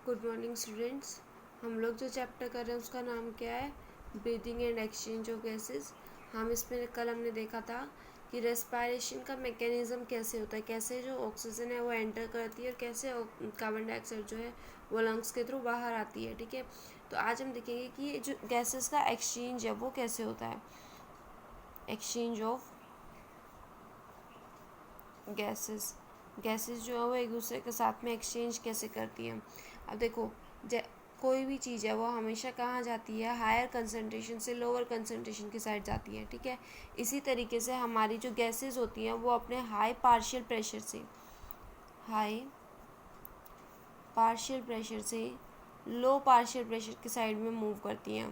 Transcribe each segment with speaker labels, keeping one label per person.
Speaker 1: Good morning students. हम लोग जो चैप्टर कर रहे हैं उसका नाम क्या है? Breathing and exchange of gases. कल हमने देखा था कि रेस्पायरेशन का मैकेनिज्म कैसे होता है, कैसे जो ऑक्सीजन है वो एंटर करती है और कैसे कार्बन डाइऑक्साइड जो है वो लंग्स के थ्रू बाहर आती है। ठीक है, तो आज हम देखेंगे कि ये जो गैसेस का एक्सचेंज है वो कैसे होता है। एक्सचेंज ऑफ गैसेस गैसेस जो है वो एक दूसरे के साथ में एक्सचेंज कैसे करती हैं। अब देखो, कोई भी चीज़ है वो हमेशा कहाँ जाती है? हायर कंसनट्रेशन से लोअर कंसनट्रेशन की साइड जाती है। ठीक है, इसी तरीके से हमारी जो गैसेस होती हैं वो अपने हाई पार्शियल प्रेशर से लो पार्शियल प्रेशर की साइड में मूव करती हैं।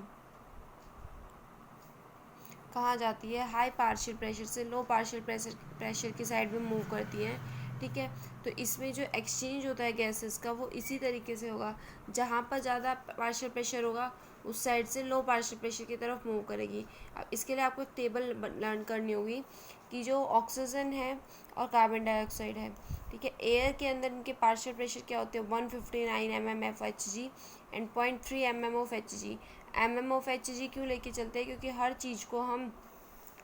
Speaker 1: कहाँ जाती है? हाई पार्शियल प्रेशर से लो पार्शियल प्रेशर की साइड में मूव करती हैं। ठीक है, तो इसमें जो एक्सचेंज होता है गैसेस का वो इसी तरीके से होगा। जहाँ पर ज़्यादा पार्शियल प्रेशर होगा उस साइड से लो पार्शियल प्रेशर की तरफ मूव करेगी। अब इसके लिए आपको एक टेबल लर्न करनी होगी कि जो ऑक्सीजन है और कार्बन डाइऑक्साइड है, ठीक है, एयर के अंदर इनके पार्शियल प्रेशर क्या होते हैं? 159 mmFHg and 0.3 mm of Hg। mmOf क्यों लेके चलते हैं? क्योंकि हर चीज़ को हम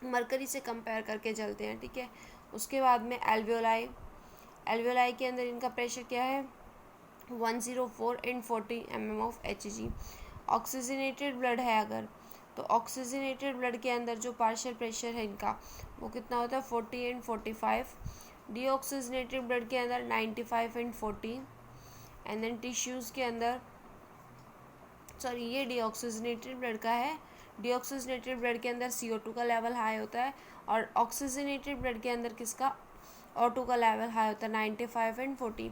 Speaker 1: मरकरी से कंपेयर करके चलते हैं। ठीक है, उसके बाद में एल्वियोलाई के अंदर इनका प्रेशर क्या है? 104 and 40 mm of Hg। Oxygenated blood है अगर, तो ऑक्सीजनेटेड ब्लड के अंदर जो पार्शियल प्रेशर है इनका वो कितना होता है? 40 एंड 45। डीऑक्सीजनेटेड ब्लड के अंदर 95 एंड 40। एंड देन टिश्यूज़ के अंदर, सॉरी ये डीऑक्सीजनेटेड ब्लड का है। डीऑक्सीजनेटेड ब्लड के अंदर CO2 का लेवल हाई होता है और ऑक्सीजनेटेड ब्लड के अंदर किसका? O2 का लेवल हाई होता है 95 एंड 40।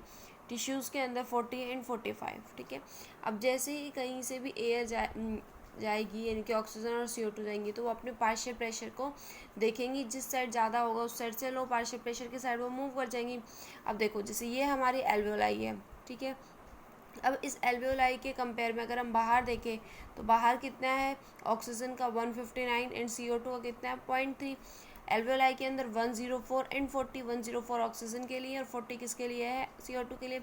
Speaker 1: टिश्यूज़ के अंदर 40 एंड 45। ठीक है, अब जैसे ही कहीं से भी एयर जाएगी यानी कि ऑक्सीजन और CO2 जाएंगी तो वो अपने पार्शियल प्रेशर को देखेंगी, जिस साइड ज़्यादा होगा उस साइड से लो पार्शियल प्रेशर की साइड वो मूव कर जाएंगी। अब देखो, जैसे ये हमारी एल्वियोलाई है। ठीक है, अब इस एल्वियोलाई के कंपेयर में अगर हम बाहर देखें तो बाहर कितना है? ऑक्सीजन का 159 एंड CO2 का कितना है? 0.3। एल्वियोलाई के अंदर 104 एंड 40। 104 ऑक्सीजन के लिए और 40 किसके लिए है? CO2 के लिए।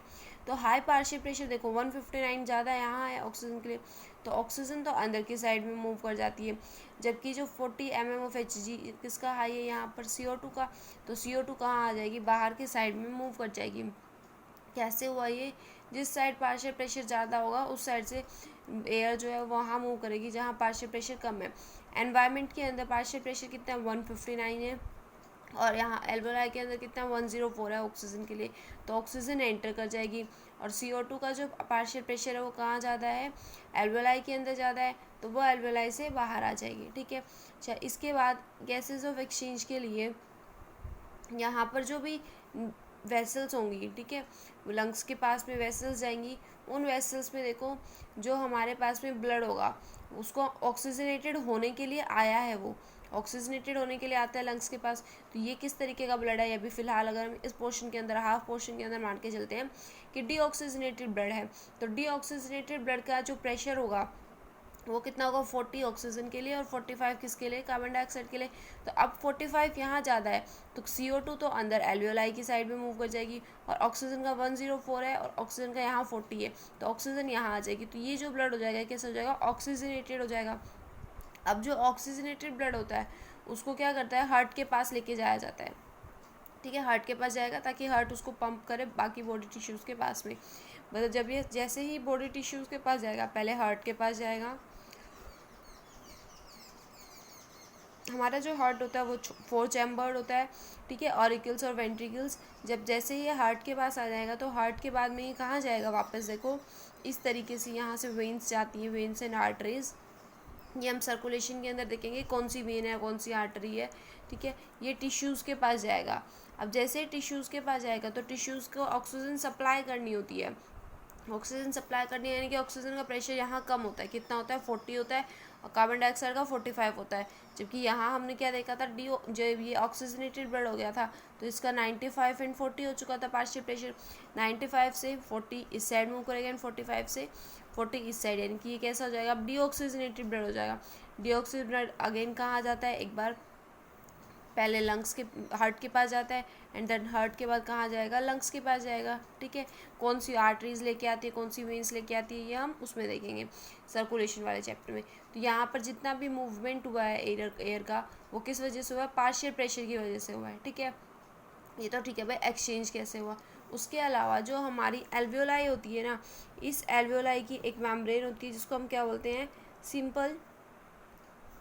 Speaker 1: तो हाई पार्शियल प्रेशर देखो 159 ज़्यादा यहाँ है ऑक्सीजन के लिए, तो ऑक्सीजन तो अंदर की साइड में मूव कर जाती है, जबकि जो 40 mm ऑफ Hg किसका हाई है यहाँ पर? CO2 का। तो CO2 कहाँ आ जाएगी? बाहर की साइड में मूव कर जाएगी। कैसे हुआ ये? जिस साइड पार्शियल प्रेशर ज़्यादा होगा उस साइड से एयर जो है वहाँ मूव करेगी जहाँ पार्शियल प्रेशर कम है। एनवायरनमेंट के अंदर पार्शियल प्रेशर कितना है? 159 है और यहाँ एल्वियोलाई के अंदर कितना? 104 है ऑक्सीजन के लिए, तो ऑक्सीजन एंटर कर जाएगी। और CO2 का जो पार्शियल प्रेशर है वो कहाँ ज़्यादा है? एल्वियोलाई के अंदर ज़्यादा है, तो वो एल्वियोलाई से बाहर आ जाएगी। ठीक है, अच्छा, इसके बाद गैसेज ऑफ एक्सचेंज के लिए यहाँ पर जो भी वेसल्स होंगी, ठीक है, लंग्स के पास में वेसल्स जाएंगी। उन वेसल्स में देखो जो हमारे पास में ब्लड होगा उसको ऑक्सीजनेटेड होने के लिए आया है, वो ऑक्सीजनेटेड होने के लिए आता है लंग्स के पास। तो ये किस तरीके का ब्लड है? ये भी फिलहाल अगर हम इस पोर्शन के अंदर, हाफ पोर्शन के अंदर मान के चलते हैं कि डीऑक्सीजनेटेड ब्लड है, तो डीऑक्सीजनेटेड ब्लड का जो प्रेशर होगा वो कितना होगा? 40 ऑक्सीजन के लिए और 45 किसके लिए? कार्बन डाइऑक्साइड के लिए। तो अब 45 यहाँ ज़्यादा है तो CO2 तो अंदर एल्वियोलाई की साइड में मूव कर जाएगी और ऑक्सीजन का 104 है और ऑक्सीजन का यहाँ 40 है, तो ऑक्सीजन यहाँ आ जाएगी। तो ये जो ब्लड हो जाएगा कैसे हो जाएगा? ऑक्सीजनेटेड हो जाएगा। अब जो ऑक्सीजनेटेड ब्लड होता है उसको क्या करता है? हार्ट के पास लेके जाया जाता है। ठीक है, हार्ट के पास जाएगा ताकि हार्ट उसको पंप करे बाकी बॉडी टिश्यूज़ के पास में। मतलब जब ये जैसे ही बॉडी टिश्यूज़ के पास जाएगा, पहले हार्ट के पास जाएगा। हमारा जो हार्ट होता है वो 4 चैम्बर्ड होता है। ठीक है, ऑरिकल्स और वेंट्रिकल्स। जब जैसे ही ये हार्ट के पास आ जाएगा तो हार्ट के बाद में ये कहाँ जाएगा वापस? देखो इस तरीके से यहाँ से वेन्स जाती हैं, वेन्स एंड आर्टरीज। ये हम सर्कुलेशन के अंदर देखेंगे कौन सी वेन है कौन सी आर्टरी है। ठीक है, ये टिश्यूज़ के पास जाएगा। अब जैसे ही टिश्यूज़ के पास जाएगा तो टिश्यूज़ को ऑक्सीजन सप्लाई करनी होती है। ऑक्सीजन सप्लाई करनी है यानी कि ऑक्सीजन का प्रेशर यहाँ कम होता है। कितना होता है? 40 होता है और कार्बन डाइऑक्साइड का 45 होता है। जबकि यहाँ हमने क्या देखा था? जो ये ऑक्सीजनेटेड ब्लड हो गया था तो इसका 95 एंड 40 हो चुका था पार्शियल प्रेशर। 95 से 40 इस साइड मूव करेगा एंड 45 से 40 इस साइड, यानी कि ये कैसा हो जाएगा? अब डीऑक्सीजनेटेड ब्लड हो जाएगा। डीऑक्सीजनेटेड ब्लड अगेन कहाँ आ जाता है? एक बार पहले लंग्स के हार्ट के पास जाता है एंड देन हार्ट के बाद कहाँ जाएगा, लंग्स के पास जाएगा, ठीक है। कौन सी आर्टरीज लेके आती है, कौन सी वेन्स लेके आती है, ये हम उसमें देखेंगे सर्कुलेशन वाले चैप्टर में। तो यहाँ पर जितना भी मूवमेंट हुआ है एयर का, वो किस वजह से हुआ है, पार्शियल प्रेशर की वजह से हुआ है, ठीक है। ये तो ठीक है भाई, एक्सचेंज कैसे हुआ। उसके अलावा जो हमारी एल्वियोलाई होती है ना, इस एल्वियोलाई की एक मेम्ब्रेन होती है जिसको हम क्या बोलते हैं, सिंपल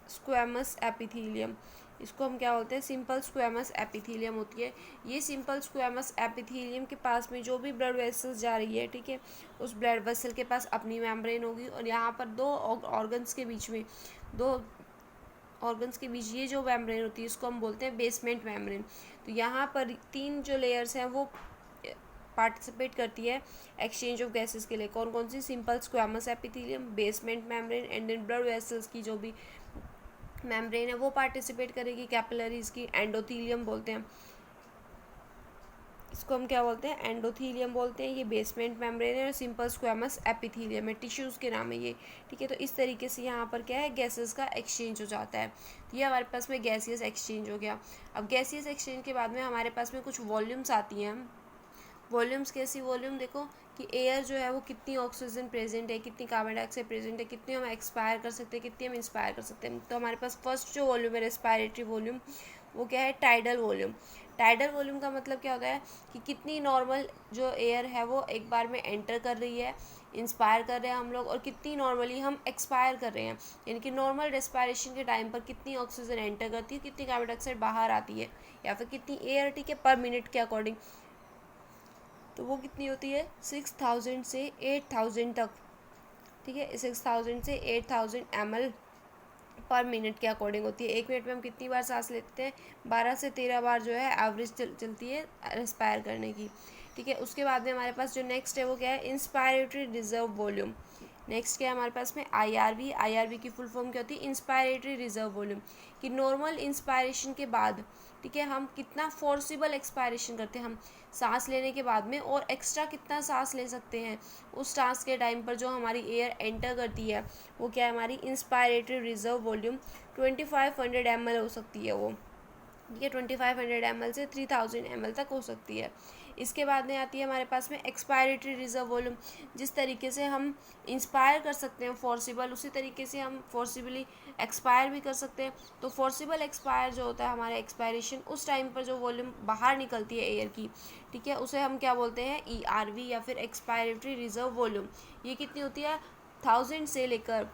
Speaker 1: स्क्वेमस एपिथीलियम। इसको हम क्या बोलते हैं, सिंपल स्क्वेमस एपिथीलियम होती है। ये सिंपल स्क्वेमस एपिथीलियम के पास में जो भी ब्लड वेसल्स जा रही है, ठीक है, उस ब्लड वेसल के पास अपनी मेम्ब्रेन होगी और यहाँ पर दो ऑर्गन्स के बीच में, दो ऑर्गन्स के बीच ये जो मेम्ब्रेन होती है इसको हम बोलते हैं बेसमेंट मेम्ब्रेन। तो यहाँ पर 3 जो लेयर्स हैं वो पार्टिसिपेट करती है एक्सचेंज ऑफ गैसेस के लिए। कौन कौन सी, simple squamous epithelium, basement membrane and then blood vessels की जो भी मेम्ब्रेन है वो पार्टिसिपेट करेगी, कैपिलरीज की एंडोथीलियम बोलते हैं, इसको हम क्या बोलते हैं, एंडोथीलियम बोलते हैं। ये बेसमेंट मेम्ब्रेन है और सिंपल स्क्वेमस एपिथेलियम है, टिश्यूज़ के नाम है ये, ठीक है। तो इस तरीके से यहाँ पर क्या है, गैसेस का एक्सचेंज हो जाता है। तो ये हमारे पास में गैसियस एक्सचेंज हो गया। अब गैसियस एक्सचेंज के बाद में हमारे पास में कुछ वॉल्यूम्स आती हैं। वॉल्यूम्स कैसी, वॉल्यूम देखो कि एयर जो है वो कितनी ऑक्सीजन प्रेजेंट है, कितनी कार्बन डाइऑक्साइड प्रेजेंट है, कितनी हम एक्सपायर कर सकते हैं, कितनी हम इंस्पायर कर सकते हैं। तो हमारे पास फर्स्ट जो वॉल्यूम है रेस्पायरेटरी वॉल्यूम, वो क्या है, टाइडल वॉल्यूम। टाइडल वॉल्यूम का मतलब क्या होता है कि कितनी नॉर्मल जो एयर है वो एक बार में एंटर कर रही है, इंस्पायर कर रहे हैं हम लोग, और कितनी नॉर्मली हम एक्सपायर कर रहे हैं, यानी कि नॉर्मल रेस्पायरेशन के टाइम पर कितनी ऑक्सीजन एंटर करती है, कितनी कार्बन डाइऑक्साइड बाहर आती है, या फिर कितनी एयर, ठीक है, पर मिनट के अकॉर्डिंग। तो वो कितनी होती है, 6000 से 8000 तक, ठीक है, 6000 से 8000 ml पर मिनट के अकॉर्डिंग होती है। 1 मिनट में हम कितनी बार सांस लेते हैं, 12 से 13 बार जो है एवरेज चलती है रेस्पायर करने की, ठीक है। उसके बाद में हमारे पास जो नेक्स्ट है वो क्या है, इंस्पायरेटरी रिजर्व वॉल्यूम। नेक्स्ट क्या है हमारे पास में, आईआरवी। आईआरवी की फुल फॉर्म क्या होती है, इंस्पायरेटरी रिजर्व वॉल्यूम, कि नॉर्मल इंस्पायरेशन के बाद, ठीक है, हम कितना फोर्सिबल एक्सपायरेशन करते हैं, हम सांस लेने के बाद में और एक्स्ट्रा कितना सांस ले सकते हैं उस सांस के टाइम पर जो हमारी एयर एंटर करती है, वो क्या है हमारी इंस्पायरेटरी रिजर्व वॉल्यूम 2500 ml हो सकती है वो, ठीक है, 2500 ml से 3000 ml तक हो सकती है। इसके बाद में आती है हमारे पास में एक्सपायरेटरी रिजर्व वॉल्यूम। जिस तरीके से हम इंस्पायर कर सकते हैं फोर्सिबल, उसी तरीके से हम फोर्सिबली एक्सपायर भी कर सकते हैं। तो फोर्सिबल एक्सपायर जो होता है हमारा एक्सपायरेशन, उस टाइम पर जो वॉल्यूम बाहर निकलती है एयर की, ठीक है, उसे हम क्या बोलते हैं, ERV या फिर एक्सपायरेटरी रिजर्व वॉल्यूम। ये कितनी होती है, 1000 से लेकर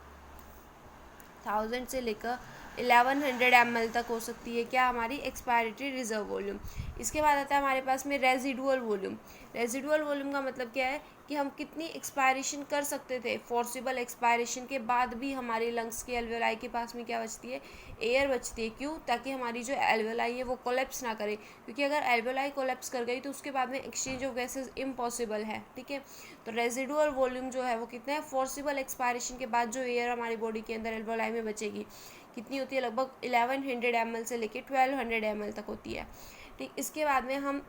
Speaker 1: 1100 ml तक हो सकती है, क्या हमारी एक्सपायरेटरी रिजर्व वॉल्यूम। इसके बाद आता है हमारे पास में रेजिडुअल वॉल्यूम। रेजिडुअल वॉल्यूम का मतलब क्या है कि हम कितनी एक्सपायरेशन कर सकते थे, फोर्सिबल एक्सपायरेशन के बाद भी हमारे लंग्स के एल्वेलाई के पास में क्या बचती है, एयर बचती है। क्यों, ताकि हमारी जो एल्वेलाई है वो कोलैप्स ना करे, क्योंकि अगर एल्वेलाई कोलैप्स कर गई तो उसके बाद में एक्सचेंज ऑफ गैसेज इम्पॉसिबल है, ठीक है। तो रेजिडुअल वॉल्यूम जो है वो कितना है, फोर्सिबल एक्सपायरेशन के बाद जो एयर हमारी बॉडी के अंदर एल्वेलाई में बचेगी कितनी होती है, लगभग 1100 ml से लेके 1200 ml तक होती है, ठीक। इसके बाद में हम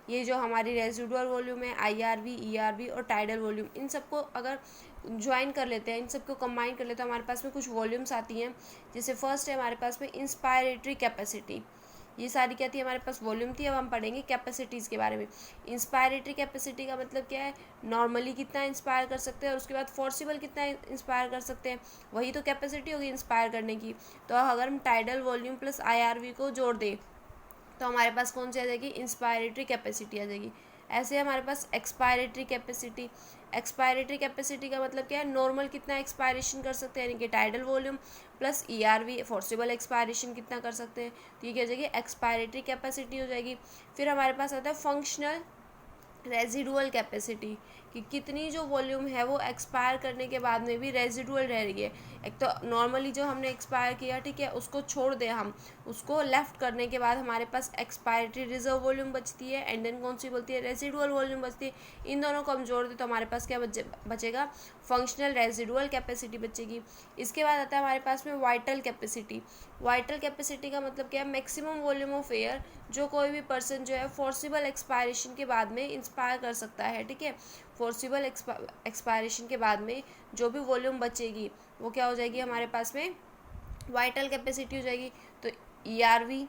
Speaker 1: ये जो हमारी रेजिडुअल वॉल्यूम है, IRV, ERV और टाइडल वॉल्यूम, इन सबको अगर ज्वाइन कर लेते हैं, इन सबको कंबाइन कर लेते हैं, हमारे पास में कुछ वॉल्यूम्स आती हैं। जैसे फर्स्ट है हमारे पास में इंस्पायरेटरी कैपेसिटी। ये सारी क्या थी, हमारे पास वॉल्यूम थी। अब हम पढ़ेंगे कैपेसिटीज़ के बारे में। इंस्पायरेटरी कैपेसिटी का मतलब क्या है, नॉर्मली कितना इंस्पायर कर सकते हैं और उसके बाद फोर्सिबल कितना इंस्पायर कर सकते हैं, वही तो कैपेसिटी होगी इंस्पायर करने की। तो अगर हम टाइडल वॉल्यूम प्लस IRV को जोड़ दें तो हमारे पास कौन सी आ जाएगी, इंस्पायरेटरी कैपेसिटी आ जाएगी। ऐसे हमारे पास एक्सपायरेटरी कैपेसिटी। एक्सपायरेटरी कैपेसिटी का मतलब क्या है, नॉर्मल कितना एक्सपायरेशन कर सकते हैं, यानी कि tidal volume plus ERV forcible expiration कितना कर सकते हैं, तो ये क्या हो जाएगी, एक्सपायरेटरी कैपेसिटी हो जाएगी। फिर हमारे पास आता है फंक्शनल रेजिडुअल कैपेसिटी, कि कितनी जो वॉल्यूम है वो एक्सपायर करने के बाद में भी रेजिडुअल रह रही है। एक तो नॉर्मली जो हमने एक्सपायर किया, ठीक है, उसको छोड़ दें हम, उसको लेफ्ट करने के बाद हमारे पास एक्सपायरेटरी रिजर्व वॉल्यूम बचती है एंड देन कौन सी बोलती है, रेजिडुअल वॉल्यूम बचती है। इन दोनों को हम जोड़ दें तो हमारे पास क्या बचेगा, फंक्शनल रेजिडुअल कैपेसिटी बचेगी। इसके बाद आता है हमारे पास में वाइटल कैपेसिटी। वाइटल कैपेसिटी का मतलब क्या है, मैक्सिमम वॉल्यूम ऑफ एयर जो कोई भी पर्सन जो है फोर्सिबल एक्सपायरेशन के बाद में इंस्पायर कर सकता है, ठीक है। फोर्सिबल एक्सपायरेशन के बाद में जो भी वॉल्यूम बचेगी वो क्या हो जाएगी, हमारे पास में वाइटल कैपेसिटी हो जाएगी। तो ERV,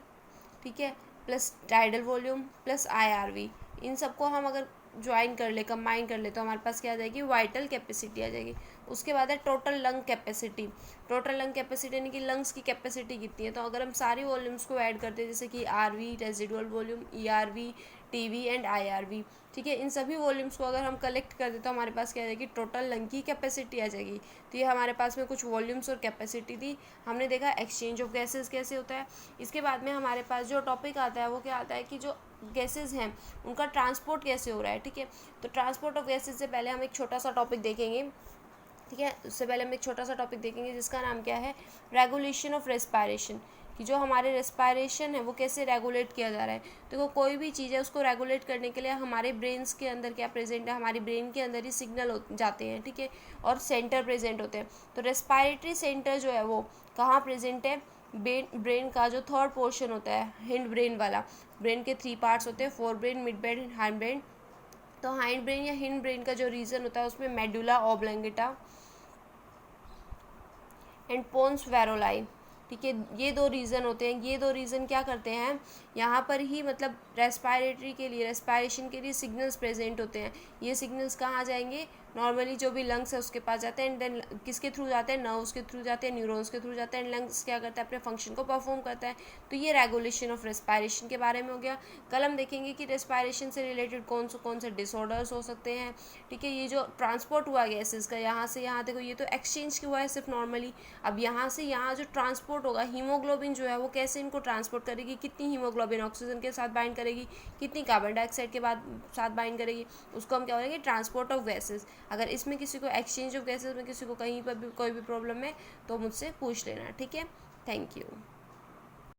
Speaker 1: ठीक है, plus tidal volume plus IRV, इन सबको हम अगर ज्वाइन कर ले, कंबाइन कर ले, तो हमारे पास क्या आ जाएगी, वाइटल कैपेसिटी आ जाएगी। उसके बाद है total lung capacity. Total lung capacity यानी कि लंग्स की कैपेसिटी कितनी है, तो अगर हम सारी वॉल्यूम्स को ऐड करते हैं जैसे कि RV residual volume, ERV, TV and IRV, ठीक है, इन सभी वॉल्यूम्स को अगर हम कलेक्ट कर दें तो हमारे पास क्या आ जाएगी, टोटल लंग की कैपेसिटी आ जाएगी। तो ये हमारे पास में कुछ वॉल्यूम्स और कैपेसिटी थी। हमने देखा एक्सचेंज ऑफ गैसेस कैसे होता है। इसके बाद में हमारे पास जो टॉपिक आता है वो क्या आता है कि जो गैसेस हैं उनका ट्रांसपोर्ट कैसे हो रहा है, ठीक है। तो ट्रांसपोर्ट ऑफ गैसेस से पहले हम एक छोटा सा टॉपिक देखेंगे, ठीक है। उससे पहले हम एक छोटा सा टॉपिक देखेंगे जिसका नाम क्या है, रेगुलेशन ऑफ रेस्पायरेशन, कि जो हमारे रेस्पायरेशन है वो कैसे रेगुलेट किया जा रहा है। देखो कोई भी चीज़ है उसको रेगुलेट करने के लिए हमारे ब्रेन्स के अंदर क्या प्रेजेंट है, हमारी ब्रेन के अंदर ही सिग्नल जाते हैं, ठीक है, और सेंटर प्रेजेंट होते हैं। तो रेस्पायरेटरी सेंटर जो है वो कहाँ प्रेजेंट है, ब्रेन का जो थर्ड पोर्शन होता है, हिंड ब्रेन वाला। ब्रेन के 3 पार्ट्स होते हैं, fore brain, mid brain, hind brain. तो हाइंड ब्रेन या हिंड ब्रेन का जो रीजन होता है उसमें मेडुला ऑब्लंगेटा एंड पोन्स वेरोलाई, ठीक है, ये 2 रीज़न होते हैं। ये 2 रीज़न क्या करते हैं, यहाँ पर ही मतलब रेस्पायरेटरी के लिए, रेस्पायरेशन के लिए सिग्नल्स प्रेजेंट होते हैं। ये सिग्नल्स कहाँ जाएंगे, नॉर्मली जो भी लंग्स है उसके पास जाते हैं, एंड देन किसके थ्रू जाते हैं, नर्व्स के थ्रू जाते हैं, न्यूरॉन्स के थ्रू जाते हैं, एंड लंग्स क्या करता है, अपने फंक्शन को परफॉर्म करता है। तो ये रेगुलेशन ऑफ रेस्पायरेशन के बारे में हो गया। कल हम देखेंगे कि रेस्पायरेशन से रिलेटेड कौन से डिसऑर्डर्स हो सकते हैं, ठीक है। ये जो ट्रांसपोर्ट हुआ गैसेस का यहाँ से यहाँ, देखो ये तो एक्सचेंज हुआ है सिर्फ नॉर्मली। अब यहाँ से यहाँ जो ट्रांसपोर्ट होगा, हीमोग्लोबिन जो है वो कैसे इनको ट्रांसपोर्ट करेगी, कितनी हीमोग्लोबिन ऑक्सीजन के साथ बाइंड करेगी, कितनी कार्बन डाइऑक्साइड के साथ बाइंड करेगी, उसको हम क्या बोलेंगे, ट्रांसपोर्ट ऑफ गैसेस। अगर इसमें किसी को एक्सचेंज ऑफ गैसेस में किसी को कहीं पर भी कोई भी प्रॉब्लम है तो मुझसे पूछ लेना, ठीक है। Thank you.